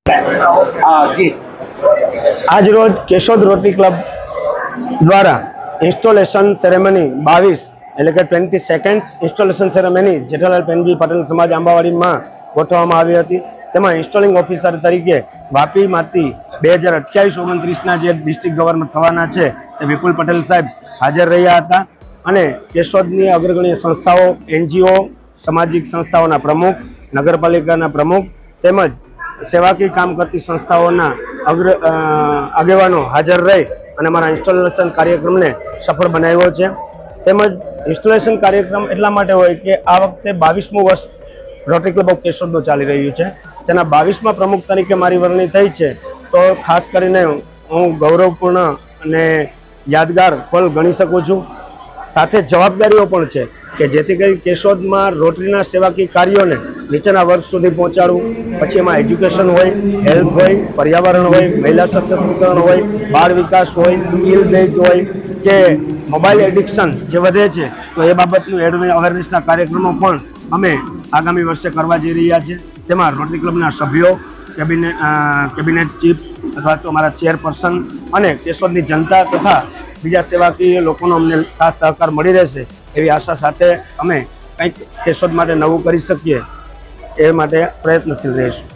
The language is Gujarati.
જી આજ રોજ કેશોદ રોટરી ક્લબ દ્વારા ઇન્સ્ટોલેશન સેરેમની 22 એટલે કે 22nd installation ceremony Jethalal Penji Patel Samaj આંબાવાડીમાં ગોઠવવામાં આવી હતી। તેમાં ઇન્સ્ટોલિંગ ઓફિસર તરીકે વાપીમાંથી 2028-29ના જે ડિસ્ટ્રિક્ટ ગવર્નર થવાના છે તે વિપુલ પટેલ સાહેબ હાજર રહ્યા હતા અને કેશોદની અગ્રગણ્ય સંસ્થાઓ, NGO, સામાજિક સંસ્થાઓના પ્રમુખ, નગરપાલિકાના પ્રમુખ તેમજ સેવાકીય કામ કરતી સંસ્થાઓના આગેવાનો હાજર રહી અને અમારા ઇન્સ્ટોલેશન કાર્યક્રમને સફળ બનાવ્યો છે। તેમજ ઇન્સ્ટોલેશન કાર્યક્રમ એટલા માટે હોય કે આ વખતે 22મું વર્ષ રોટરી ક્લબ ઓફ કેશોદનું ચાલી રહ્યું છે। તેના 22મા પ્રમુખ તરીકે મારી વરણી થઈ છે, તો ખાસ કરીને હું ગૌરવપૂર્ણ અને યાદગાર પલ ગણી શકું છું। સાથે જવાબદારીઓ પણ છે કે જેથી કરી કેશોદમાં રોટરીના સેવાકીય કાર્યોને નીચેના વર્ગ સુધી પહોંચાડવું। પછી એમાં એજ્યુકેશન હોય, હેલ્થ હોય, પર્યાવરણ હોય, મહિલા સશક્તિકરણ હોય, બાળ વિકાસ હોય, સ્કિલ બેઝ હોય કે મોબાઈલ એડિક્શન જે વધે છે તો એ બાબતનું અવેરનેસના કાર્યક્રમો પણ અમે આગામી વર્ષે કરવા જઈ રહ્યા છીએ। તેમાં રોટરી ક્લબના સભ્યો, કેબિનેટ ચીફ અથવા તો અમારા ચેરપર્સન અને કેશોદની જનતા તથા બીજા સેવાકીય લોકોનો અમને સાથ સહકાર મળી રહેશે એવી આશા સાથે અમે કંઈક કેશોદ માટે નવું કરી શકીએ એ માટે પ્રયત્નશીલ રહીશું।